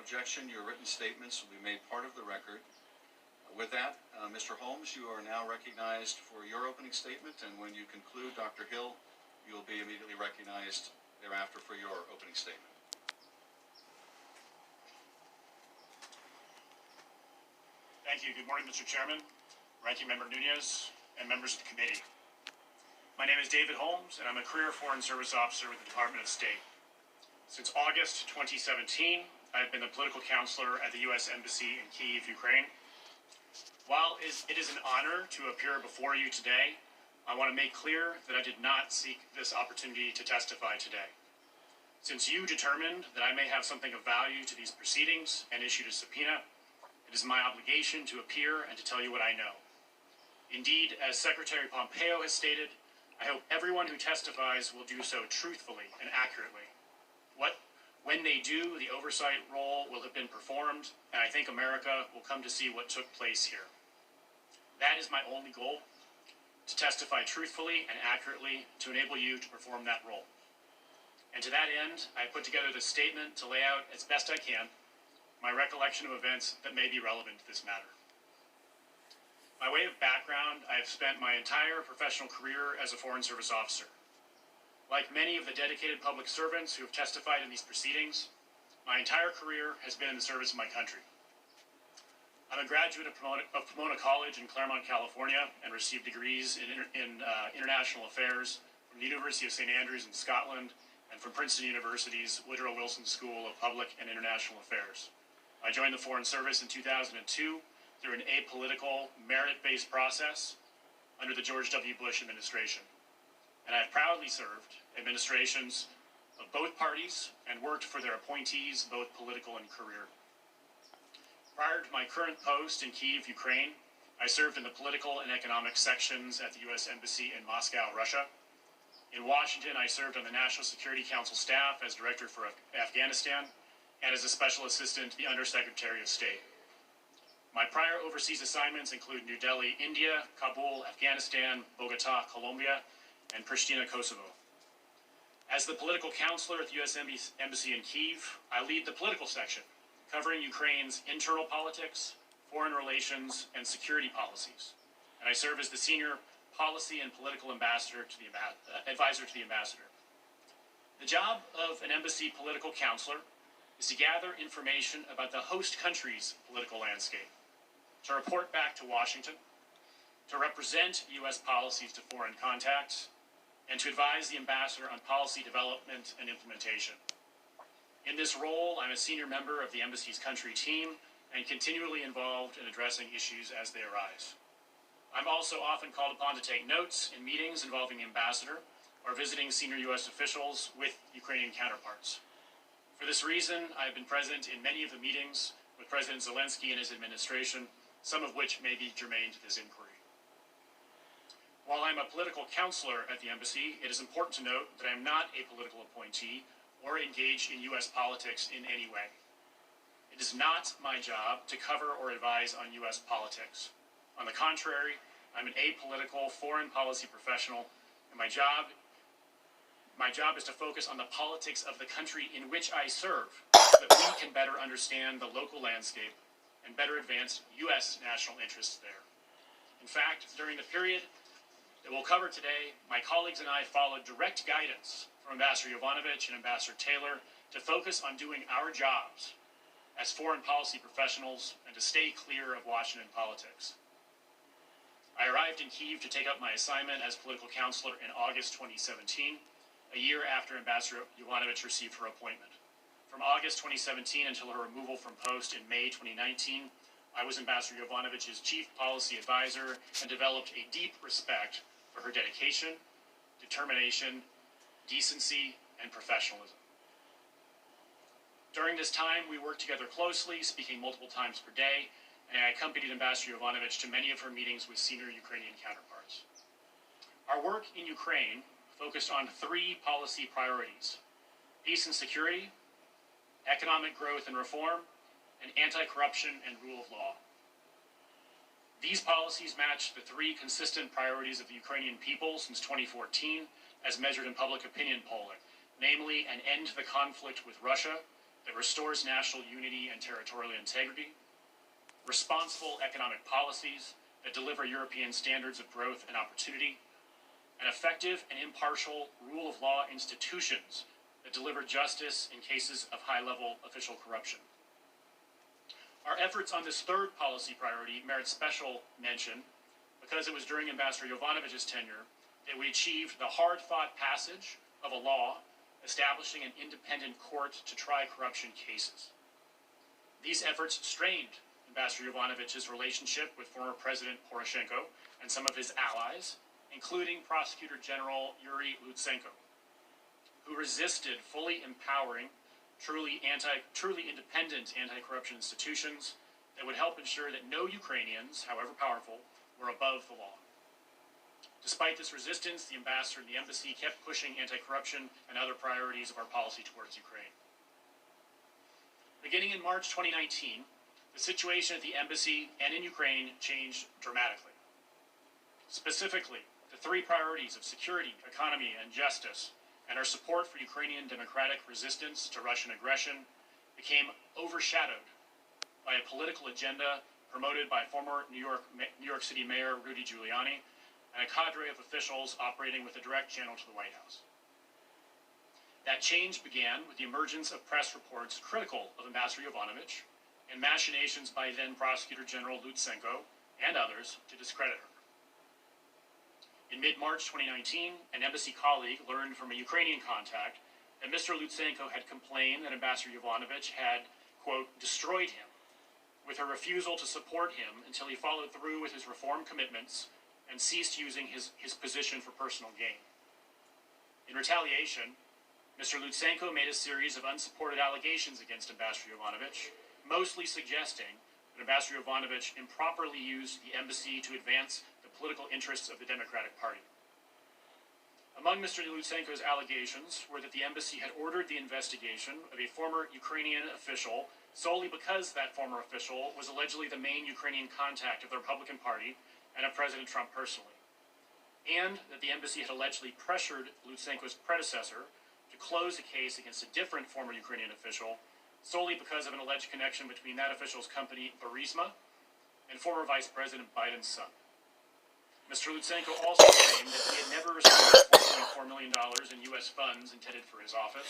objection, your written statements will be made part of the record. With that, Mr. Holmes, you are now recognized for your opening statement, and when you conclude, Dr. Hill, you will be immediately recognized thereafter for your opening statement. Thank you. Good morning, Mr. Chairman, Ranking Member Nunez, and members of the committee. My name is David Holmes, and I'm a career Foreign Service Officer with the Department of State. Since August 2017, I've been the political counselor at the U.S. Embassy in Kyiv, Ukraine. While it is an honor to appear before you today, I want to make clear that I did not seek this opportunity to testify today. Since you determined that I may have something of value to these proceedings and issued a subpoena, it is my obligation to appear and to tell you what I know. Indeed, as Secretary Pompeo has stated, I hope everyone who testifies will do so truthfully and accurately. When they do, the oversight role will have been performed, and I think America will come to see what took place here. That is my only goal, to testify truthfully and accurately to enable you to perform that role. And to that end, I put together this statement to lay out as best I can my recollection of events that may be relevant to this matter. By way of background, I have spent my entire professional career as a Foreign Service officer. Like many of the dedicated public servants who have testified in these proceedings, my entire career has been in the service of my country. I'm a graduate of Pomona College in Claremont, California, and received degrees in international affairs from the University of St. Andrews in Scotland and from Princeton University's Woodrow Wilson School of Public and International Affairs. I joined the Foreign Service in 2002 through an apolitical, merit-based process under the George W. Bush administration. And I have proudly served administrations of both parties and worked for their appointees, both political and career. Prior to my current post in Kyiv, Ukraine, I served in the political and economic sections at the U.S. Embassy in Moscow, Russia. In Washington, I served on the National Security Council staff as Director for Afghanistan and as a Special Assistant to the Undersecretary of State. My prior overseas assignments include New Delhi, India, Kabul, Afghanistan, Bogota, Colombia, and Pristina, Kosovo. As the political counselor at the U.S. Embassy in Kyiv, I lead the political section, covering Ukraine's internal politics, foreign relations, and security policies. And I serve as the senior policy and political advisor to the ambassador. The job of an embassy political counselor is to gather information about the host country's political landscape, to report back to Washington, to represent U.S. policies to foreign contacts, and to advise the ambassador on policy development and implementation. In this role, I'm a senior member of the embassy's country team and continually involved in addressing issues as they arise. I'm also often called upon to take notes in meetings involving the ambassador or visiting senior U.S. officials with Ukrainian counterparts. For this reason, I've been present in many of the meetings with President Zelensky and his administration, some of which may be germane to this inquiry. While I'm a political counselor at the embassy, it is important to note that I am not a political appointee or engaged in U.S. politics in any way. It is not my job to cover or advise on U.S. politics. On the contrary, I'm an apolitical foreign policy professional, and my job is to focus on the politics of the country in which I serve, so that we can better understand the local landscape and better advance U.S. national interests there. In fact, during the period that we'll cover today, my colleagues and I followed direct guidance from Ambassador Yovanovitch and Ambassador Taylor to focus on doing our jobs as foreign policy professionals and to stay clear of Washington politics. I arrived in Kyiv to take up my assignment as political counselor in August 2017, a year after Ambassador Yovanovitch received her appointment. From August 2017 until her removal from post in May 2019, I was Ambassador Yovanovitch's chief policy advisor and developed a deep respect for her dedication, determination, decency, and professionalism. During this time, we worked together closely, speaking multiple times per day, and I accompanied Ambassador Yovanovitch to many of her meetings with senior Ukrainian counterparts. Our work in Ukraine focused on three policy priorities: peace and security, economic growth and reform, and anti-corruption and rule of law. These policies match the three consistent priorities of the Ukrainian people since 2014, as measured in public opinion polling, namely an end to the conflict with Russia, that restores national unity and territorial integrity, responsible economic policies that deliver European standards of growth and opportunity, and effective and impartial rule of law institutions that deliver justice in cases of high-level official corruption. Our efforts on this third policy priority merit special mention because it was during Ambassador Jovanovich's tenure that we achieved the hard-fought passage of a law establishing an independent court to try corruption cases. These efforts strained Ambassador Jovanovich's relationship with former President Poroshenko and some of his allies, including Prosecutor General Yuri Lutsenko, who resisted fully empowering truly independent anti-corruption institutions that would help ensure that no Ukrainians, however powerful, were above the law. Despite this resistance, the ambassador and the embassy kept pushing anti-corruption and other priorities of our policy towards Ukraine. Beginning in March 2019, the situation at the embassy and in Ukraine changed dramatically. Specifically, the three priorities of security, economy, and justice, and our support for Ukrainian democratic resistance to Russian aggression became overshadowed by a political agenda promoted by former New York City Mayor Rudy Giuliani and a cadre of officials operating with a direct channel to the White House. That change began with the emergence of press reports critical of Ambassador Jovanovich and machinations by then Prosecutor General Lutsenko and others to discredit her. In mid-March 2019, an embassy colleague learned from a Ukrainian contact that Mr. Lutsenko had complained that Ambassador Jovanovich had, quote, destroyed him with her refusal to support him until he followed through with his reform commitments and ceased using his position for personal gain. In retaliation, Mr. Lutsenko made a series of unsupported allegations against Ambassador Jovanovich, mostly suggesting that Ambassador Jovanovich improperly used the embassy to advance the political interests of the Democratic Party. Among Mr. Lutsenko's allegations were that the embassy had ordered the investigation of a former Ukrainian official solely because that former official was allegedly the main Ukrainian contact of the Republican Party and of President Trump personally, and that the embassy had allegedly pressured Lutsenko's predecessor to close a case against a different former Ukrainian official solely because of an alleged connection between that official's company, Burisma, and former Vice President Biden's son. Mr. Lutsenko also claimed that he had never received $4.4 million in U.S. funds intended for his office,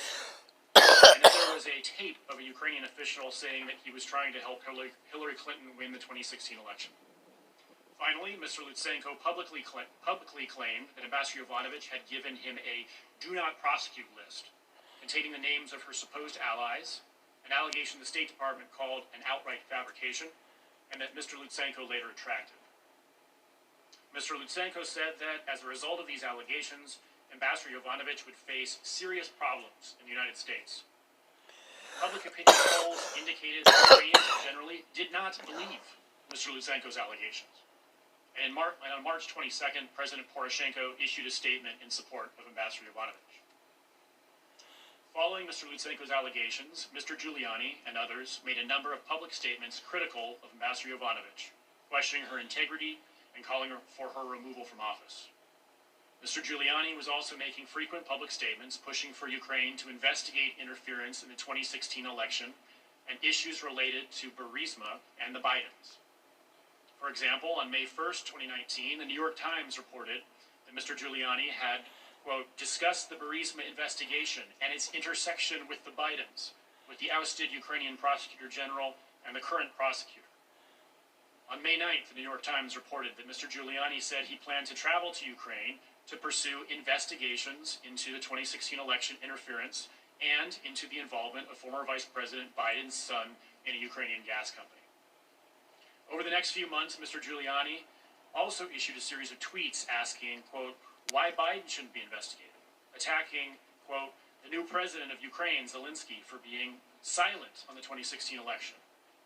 and that there was a tape of a Ukrainian official saying that he was trying to help Hillary Clinton win the 2016 election. Finally, Mr. Lutsenko publicly claimed that Ambassador Jovanovich had given him a do not prosecute list containing the names of her supposed allies, an allegation the State Department called an outright fabrication, and that Mr. Lutsenko later retracted. Mr. Lutsenko said that as a result of these allegations, Ambassador Jovanovich would face serious problems in the United States. Public opinion polls indicated that Ukrainians generally did not believe Mr. Lutsenko's allegations. And on March 22nd, President Poroshenko issued a statement in support of Ambassador Jovanovich. Following Mr. Lutsenko's allegations, Mr. Giuliani and others made a number of public statements critical of Ambassador Jovanovich, questioning her integrity and calling for her removal from office. Mr. Giuliani was also making frequent public statements pushing for Ukraine to investigate interference in the 2016 election and issues related to Burisma and the Bidens. For example, on May 1st, 2019, the New York Times reported that Mr. Giuliani had, quote, discussed the Burisma investigation and its intersection with the Bidens, with the ousted Ukrainian Prosecutor General and the current prosecutor. On May 9th, the New York Times reported that Mr. Giuliani said he planned to travel to Ukraine to pursue investigations into the 2016 election interference and into the involvement of former Vice President Biden's son in a Ukrainian gas company. Over the next few months, Mr. Giuliani also issued a series of tweets asking, quote, why Biden shouldn't be investigated, attacking, quote, the new president of Ukraine, Zelensky, for being silent on the 2016 election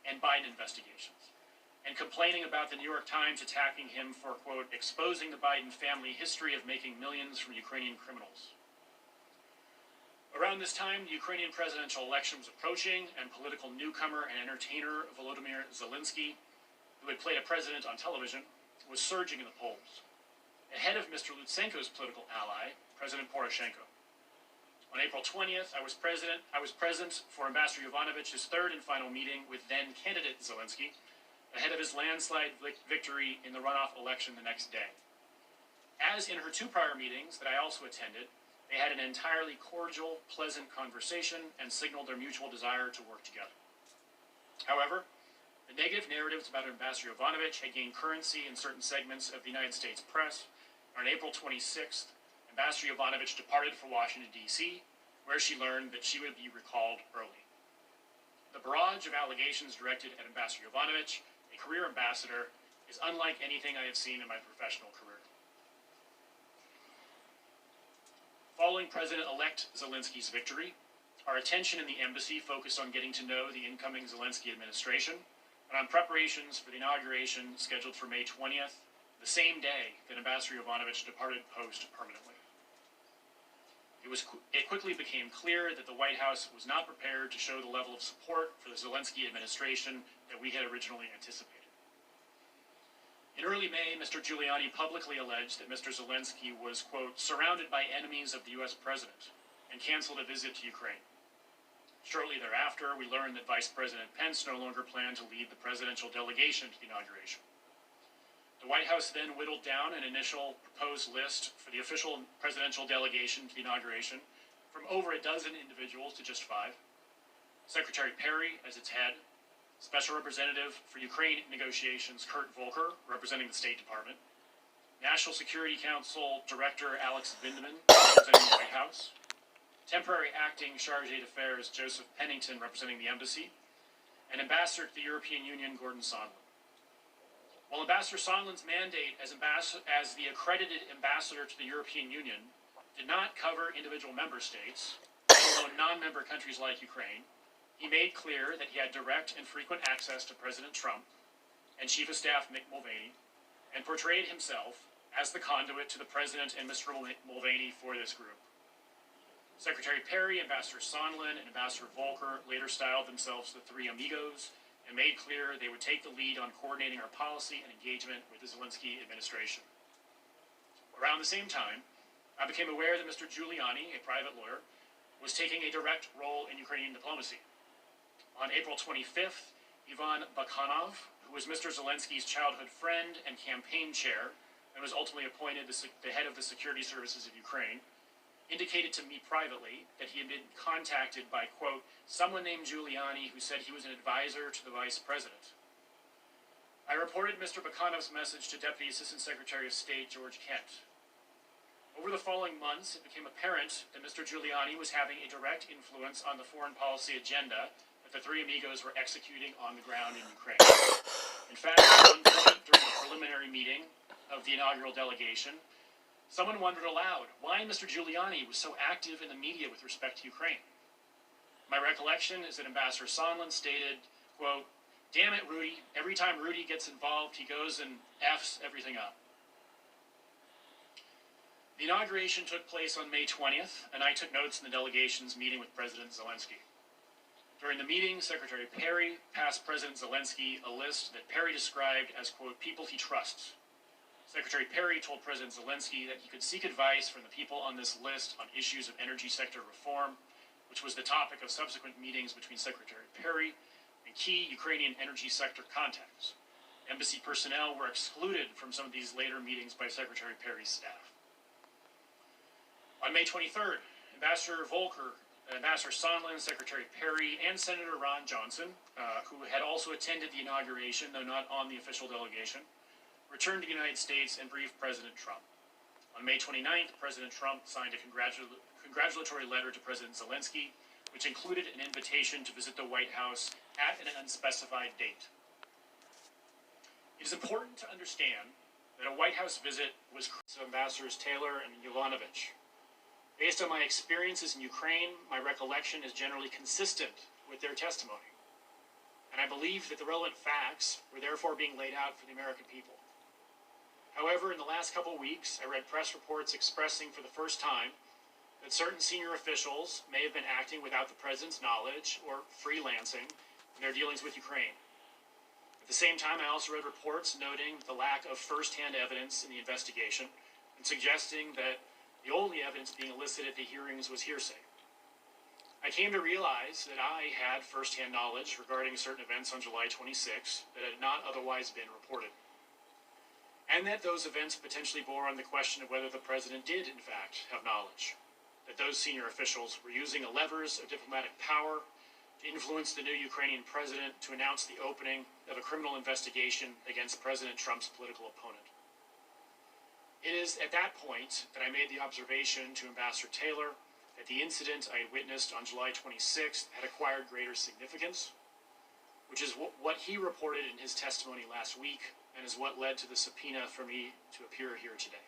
and Biden investigations, and complaining about the New York Times attacking him for, quote, exposing the Biden family history of making millions from Ukrainian criminals. Around this time, the Ukrainian presidential election was approaching, and political newcomer and entertainer Volodymyr Zelensky, who had played a president on television, was surging in the polls, ahead of Mr. Lutsenko's political ally, President Poroshenko. On April 20th, I was present for Ambassador Yovanovitch's third and final meeting with then-candidate Zelensky, ahead of his landslide victory in the runoff election the next day. As in her two prior meetings that I also attended, they had an entirely cordial, pleasant conversation and signaled their mutual desire to work together. However, the negative narratives about Ambassador Yovanovitch had gained currency in certain segments of the United States press. On April 26th, Ambassador Yovanovitch departed for Washington, D.C., where she learned that she would be recalled early. The barrage of allegations directed at Ambassador Yovanovitch, a career ambassador, is unlike anything I have seen in my professional career. Following President-elect Zelensky's victory, our attention in the embassy focused on getting to know the incoming Zelensky administration and on preparations for the inauguration scheduled for May 20th, the same day that Ambassador Yovanovitch departed post permanently. It quickly became clear that the White House was not prepared to show the level of support for the Zelensky administration that we had originally anticipated. In early May, Mr. Giuliani publicly alleged that Mr. Zelensky was, quote, surrounded by enemies of the U.S. president and canceled a visit to Ukraine. Shortly thereafter, we learned that Vice President Pence no longer planned to lead the presidential delegation to the inauguration. The White House then whittled down an initial proposed list for the official presidential delegation to the inauguration from over a dozen individuals to just 5. Secretary Perry as its head, Special Representative for Ukraine negotiations Kurt Volker, representing the State Department, National Security Council Director Alex Vindman, representing the White House, Temporary Acting Chargé d'Affaires Joseph Pennington, representing the embassy, and Ambassador to the European Union Gordon Sondland. While Ambassador Sondland's mandate as the accredited ambassador to the European Union did not cover individual member states, although non-member countries like Ukraine, he made clear that he had direct and frequent access to President Trump and Chief of Staff Mick Mulvaney, and portrayed himself as the conduit to the President and Mr. Mulvaney for this group. Secretary Perry, Ambassador Sondland, and Ambassador Volker later styled themselves the Three Amigos, and made clear they would take the lead on coordinating our policy and engagement with the Zelensky administration. Around the same time, I became aware that Mr. Giuliani, a private lawyer, was taking a direct role in Ukrainian diplomacy. On April 25th, Ivan Bakhanov, who was Mr. Zelensky's childhood friend and campaign chair, and was ultimately appointed the head of the security services of Ukraine, indicated to me privately that he had been contacted by, quote, someone named Giuliani who said he was an advisor to the vice president. I reported Mr. Bakhanov's message to Deputy Assistant Secretary of State George Kent. Over the following months, it became apparent that Mr. Giuliani was having a direct influence on the foreign policy agenda that the Three Amigos were executing on the ground in Ukraine. In fact, at one point during the preliminary meeting of the inaugural delegation, someone wondered aloud why Mr. Giuliani was so active in the media with respect to Ukraine. My recollection is that Ambassador Sondland stated, quote, damn it, Rudy, every time Rudy gets involved, he goes and F's everything up. The inauguration took place on May 20th, and I took notes in the delegation's meeting with President Zelensky. During the meeting, Secretary Perry passed President Zelensky a list that Perry described as, quote, people he trusts. Secretary Perry told President Zelensky that he could seek advice from the people on this list on issues of energy sector reform, which was the topic of subsequent meetings between Secretary Perry and key Ukrainian energy sector contacts. Embassy personnel were excluded from some of these later meetings by Secretary Perry's staff. On May 23rd, Ambassador Volker, Ambassador Sondland, Secretary Perry, and Senator Ron Johnson, who had also attended the inauguration, though not on the official delegation, returned to the United States and briefed President Trump. On May 29th, President Trump signed a congratulatory letter to President Zelensky, which included an invitation to visit the White House at an unspecified date. It is important to understand that a White House visit was of Ambassadors Taylor and Yovanovitch. Based on my experiences in Ukraine, my recollection is generally consistent with their testimony, and I believe that the relevant facts were therefore being laid out for the American people. However, in the last couple of weeks, I read press reports expressing for the first time that certain senior officials may have been acting without the president's knowledge or freelancing in their dealings with Ukraine. At the same time, I also read reports noting the lack of first-hand evidence in the investigation and suggesting that the only evidence being elicited at the hearings was hearsay. I came to realize that I had firsthand knowledge regarding certain events on July 26 that had not otherwise been reported, and that those events potentially bore on the question of whether the president did, in fact, have knowledge, that those senior officials were using the levers of diplomatic power to influence the new Ukrainian president to announce the opening of a criminal investigation against President Trump's political opponent. It is at that point that I made the observation to Ambassador Taylor that the incident I had witnessed on July 26th had acquired greater significance, which is what he reported in his testimony last week, and is what led to the subpoena for me to appear here today.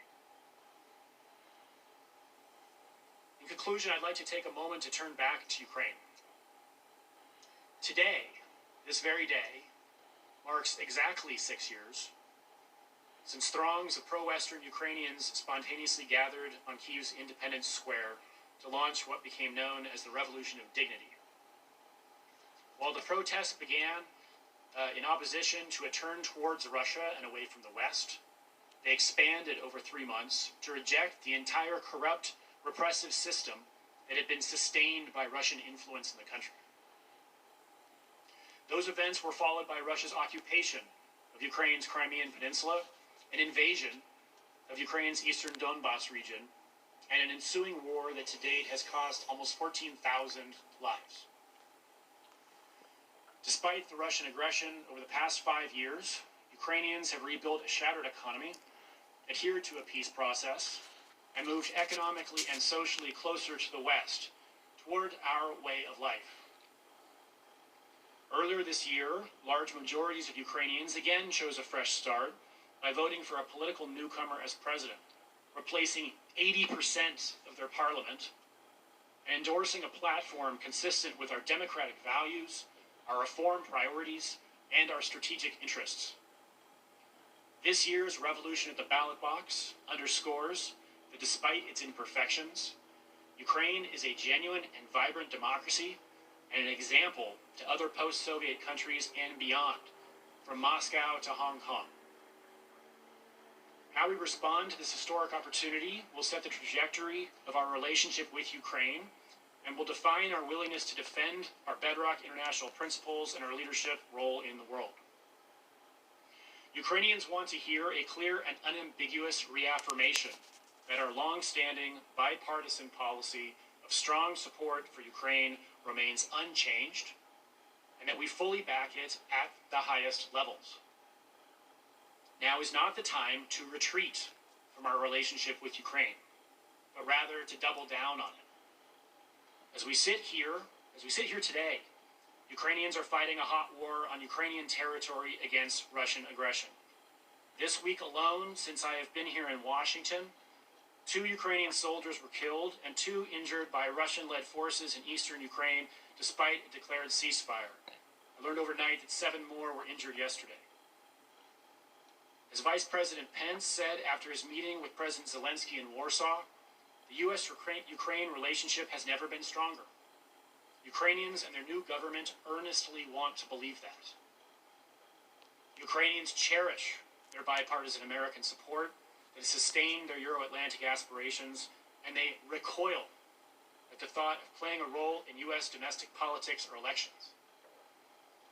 In conclusion, I'd like to take a moment to turn back to Ukraine. Today, this very day, marks exactly 6 years since throngs of pro-Western Ukrainians spontaneously gathered on Kyiv's Independence Square to launch what became known as the Revolution of Dignity. While the protests began in opposition to a turn towards Russia and away from the West, they expanded over 3 months to reject the entire corrupt, repressive system that had been sustained by Russian influence in the country. Those events were followed by Russia's occupation of Ukraine's Crimean Peninsula, an invasion of Ukraine's eastern Donbas region, and an ensuing war that to date has cost almost 14,000 lives. Despite the Russian aggression over the past 5 years, Ukrainians have rebuilt a shattered economy, adhered to a peace process, and moved economically and socially closer to the West, toward our way of life. Earlier this year, large majorities of Ukrainians again chose a fresh start by voting for a political newcomer as president, replacing 80% of their parliament, and endorsing a platform consistent with our democratic values, our reform priorities, and our strategic interests. This year's revolution at the ballot box underscores that despite its imperfections, Ukraine is a genuine and vibrant democracy and an example to other post-Soviet countries and beyond, from Moscow to Hong Kong. How we respond to this historic opportunity will set the trajectory of our relationship with Ukraine and will define our willingness to defend our bedrock international principles and our leadership role in the world. Ukrainians want to hear a clear and unambiguous reaffirmation that our long-standing bipartisan policy of strong support for Ukraine remains unchanged, and that we fully back it at the highest levels. Now is not the time to retreat from our relationship with Ukraine, but rather to double down on it. As we sit here today, Ukrainians are fighting a hot war on Ukrainian territory against Russian aggression. This week alone, since I have been here in Washington, 2 Ukrainian soldiers were killed and 2 injured by Russian-led forces in eastern Ukraine despite a declared ceasefire. I learned overnight that 7 more were injured yesterday. As Vice President Pence said after his meeting with President Zelensky in Warsaw, the U.S.-Ukraine relationship has never been stronger. Ukrainians and their new government earnestly want to believe that. Ukrainians cherish their bipartisan American support that has sustained their Euro-Atlantic aspirations, and they recoil at the thought of playing a role in U.S. domestic politics or elections.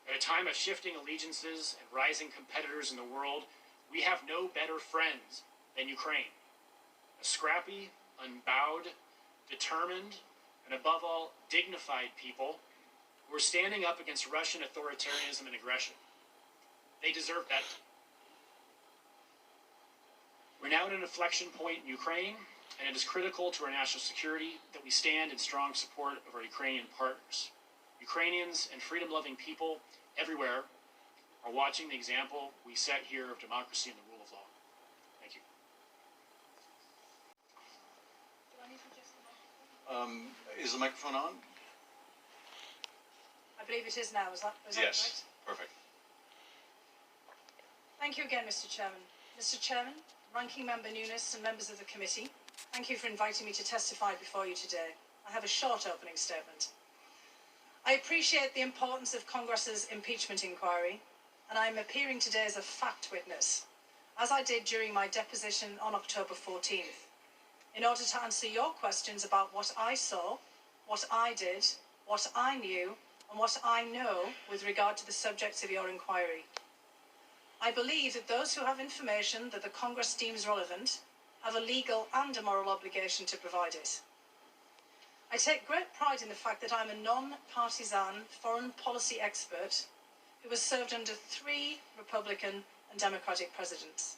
At a time of shifting allegiances and rising competitors in the world, we have no better friends than Ukraine. A scrappy, unbowed, determined, and above all, dignified people who are standing up against Russian authoritarianism and aggression. They deserve better. We're now at an inflection point in Ukraine, and it is critical to our national security that we stand in strong support of our Ukrainian partners. Ukrainians and freedom-loving people everywhere are watching the example we set here of democracy and the rule of law. Thank you. Is the microphone on? I believe it is now. Is that Yes, correct? perfect. Thank you again, Mr. Chairman. Mr. Chairman, Ranking Member Nunes and members of the committee, thank you for inviting me to testify before you today. I have a short opening statement. I appreciate the importance of Congress's impeachment inquiry, and I am appearing today as a fact witness, as I did during my deposition on October 14th, in order to answer your questions about what I saw, what I did, what I knew and what I know with regard to the subjects of your inquiry. I believe that those who have information that the Congress deems relevant have a legal and a moral obligation to provide it. I take great pride in the fact that I'm a non-partisan foreign policy expert who has served under 3 Republican and Democratic presidents.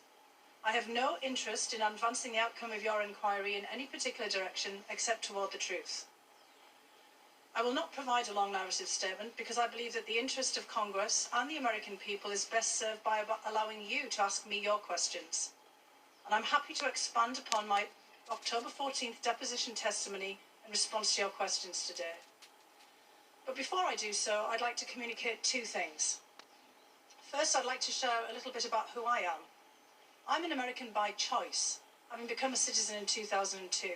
I have no interest in advancing the outcome of your inquiry in any particular direction except toward the truth. I will not provide a long narrative statement because I believe that the interest of Congress and the American people is best served by allowing you to ask me your questions. And I'm happy to expand upon my October 14th deposition testimony in response to your questions today. But before I do so, I'd like to communicate 2 things. First, I'd like to share a little bit about who I am. I'm an American by choice, having become a citizen in 2002.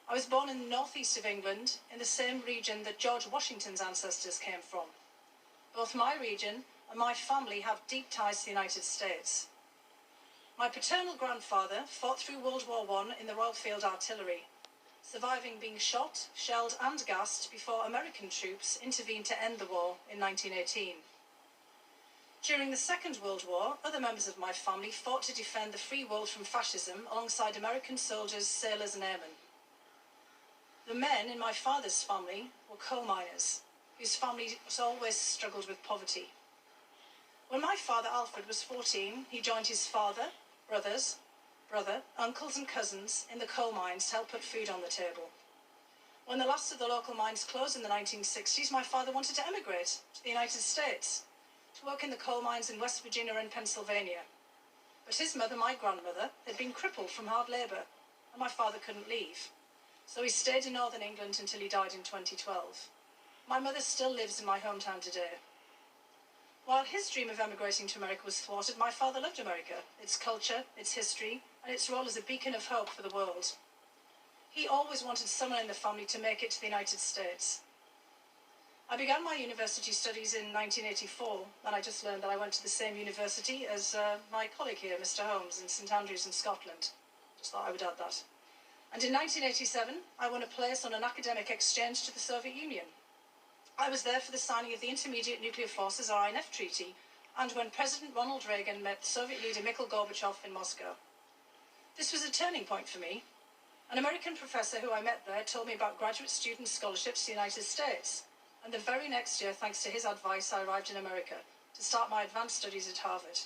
I was born in the northeast of England, in the same region that George Washington's ancestors came from. Both my region and my family have deep ties to the United States. My paternal grandfather fought through World War I in the Royal Field Artillery, surviving being shot, shelled and gassed before American troops intervened to end the war in 1918. During the Second World War, other members of my family fought to defend the free world from fascism alongside American soldiers, sailors and airmen. The men in my father's family were coal miners, whose families always struggled with poverty. When my father Alfred was 14, he joined his father, brother, uncles and cousins in the coal mines to help put food on the table. When the last of the local mines closed in the 1960s, my father wanted to emigrate to the United States, to work in the coal mines in West Virginia and Pennsylvania. But his mother, my grandmother, had been crippled from hard labour, and my father couldn't leave. So he stayed in Northern England until he died in 2012. My mother still lives in my hometown today. While his dream of emigrating to America was thwarted, my father loved America, its culture, its history, and its role as a beacon of hope for the world. He always wanted someone in the family to make it to the United States. I began my university studies in 1984, and I just learned that I went to the same university as my colleague here, Mr. Holmes, in St Andrews in Scotland. Just thought I would add that. And in 1987, I won a place on an academic exchange to the Soviet Union. I was there for the signing of the Intermediate Nuclear Forces, or INF Treaty, and when President Ronald Reagan met Soviet leader Mikhail Gorbachev in Moscow. This was a turning point for me. An American professor who I met there told me about graduate student scholarships to the United States, and the very next year, thanks to his advice, I arrived in America to start my advanced studies at Harvard.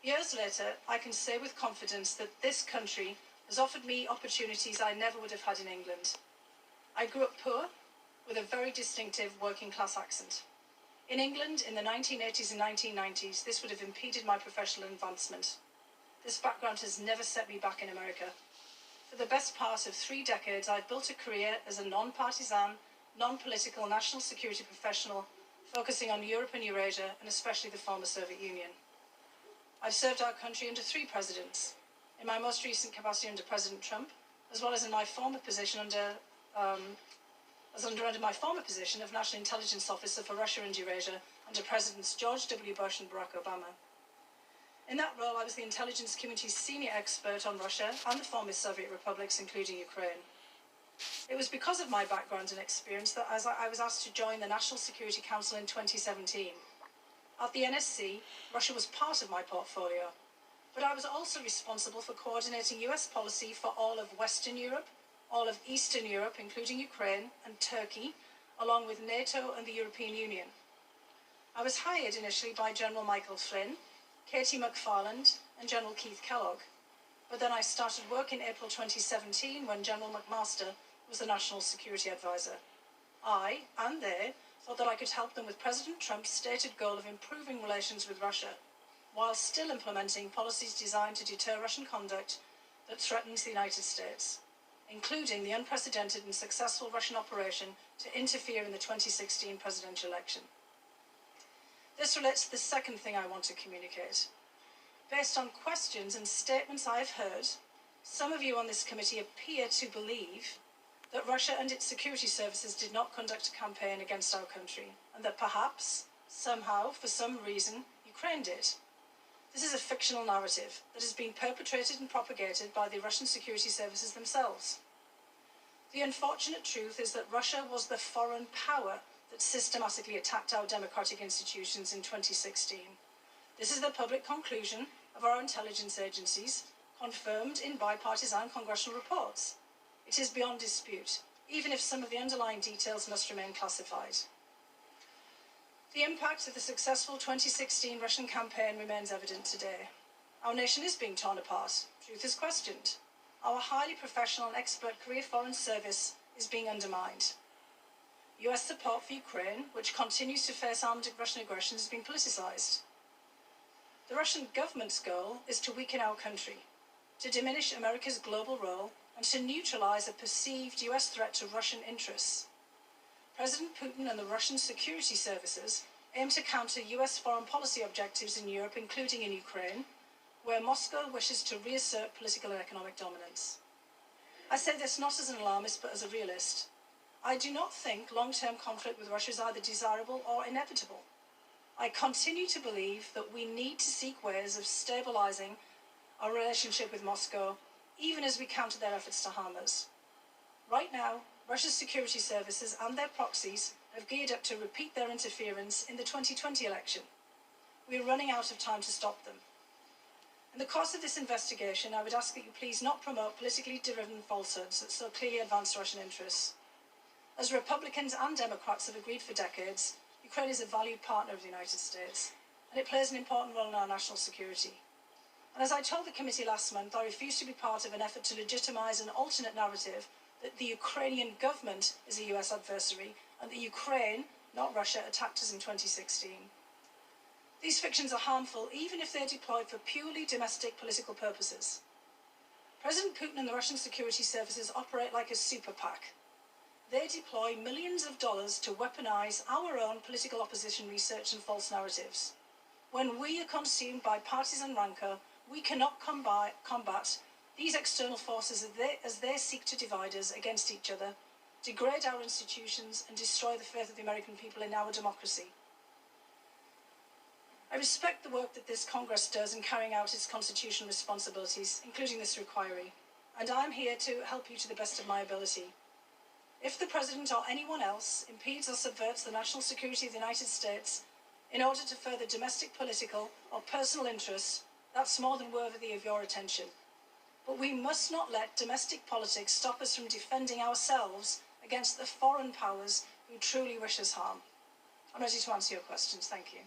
Years later, I can say with confidence that this country has offered me opportunities I never would have had in England. I grew up poor, with a very distinctive working class accent. In England, in the 1980s and 1990s, this would have impeded my professional advancement. This background has never set me back in America. For the best part of 3 decades, I've built a career as a non-partisan, non-political national security professional, focusing on Europe and Eurasia, and especially the former Soviet Union. I've served our country under 3 presidents, in my most recent capacity under President Trump, as well as in my former position under my former position of National Intelligence Officer for Russia and Eurasia under Presidents George W. Bush and Barack Obama. In that role, I was the intelligence community's senior expert on Russia and the former Soviet republics, including Ukraine. It was because of my background and experience that I was asked to join the National Security Council in 2017. At the NSC, Russia was part of my portfolio, but I was also responsible for coordinating US policy for all of Western Europe, all of Eastern Europe, including Ukraine and Turkey, along with NATO and the European Union. I was hired initially by General Michael Flynn, Katie McFarland and General Keith Kellogg, but then I started work in April 2017 when General McMaster was the National Security Advisor. I, and they, thought that I could help them with President Trump's stated goal of improving relations with Russia, while still implementing policies designed to deter Russian conduct that threatens the United States, including the unprecedented and successful Russian operation to interfere in the 2016 presidential election. This relates to the second thing I want to communicate. Based on questions and statements I've heard, some of you on this committee appear to believe that Russia and its security services did not conduct a campaign against our country, and that perhaps, somehow, for some reason, Ukraine did. This is a fictional narrative that has been perpetrated and propagated by the Russian security services themselves. The unfortunate truth is that Russia was the foreign power that systematically attacked our democratic institutions in 2016. This is the public conclusion of our intelligence agencies, confirmed in bipartisan congressional reports. It is beyond dispute, even if some of the underlying details must remain classified. The impact of the successful 2016 Russian campaign remains evident today. Our nation is being torn apart. Truth is questioned. Our highly professional and expert career foreign service is being undermined. US support for Ukraine, which continues to face armed Russian aggression, has been politicised. The Russian government's goal is to weaken our country, to diminish America's global role, and to neutralise a perceived US threat to Russian interests. President Putin and the Russian security services aim to counter US foreign policy objectives in Europe, including in Ukraine, where Moscow wishes to reassert political and economic dominance. I say this not as an alarmist, but as a realist. I do not think long-term conflict with Russia is either desirable or inevitable. I continue to believe that we need to seek ways of stabilising our relationship with Moscow, even as we counter their efforts to harm us. Right now, Russia's security services and their proxies have geared up to repeat their interference in the 2020 election. We are running out of time to stop them. In the course of this investigation, I would ask that you please not promote politically driven falsehoods that so clearly advance Russian interests. As Republicans and Democrats have agreed for decades, Ukraine is a valued partner of the United States, and it plays an important role in our national security. And as I told the committee last month, I refuse to be part of an effort to legitimise an alternate narrative that the Ukrainian government is a US adversary and that Ukraine, not Russia, attacked us in 2016. These fictions are harmful even if they're deployed for purely domestic political purposes. President Putin and the Russian security services operate like a super PAC. They deploy millions of dollars to weaponise our own political opposition research and false narratives. When we are consumed by partisan rancour, we cannot combat these external forces as they seek to divide us against each other, degrade our institutions and destroy the faith of the American people in our democracy. I respect the work that this Congress does in carrying out its constitutional responsibilities, including this inquiry, and I am here to help you to the best of my ability. If the President or anyone else impedes or subverts the national security of the United States in order to further domestic political or personal interests, that's more than worthy of your attention. But we must not let domestic politics stop us from defending ourselves against the foreign powers who truly wish us harm. I'm ready to answer your questions. Thank you.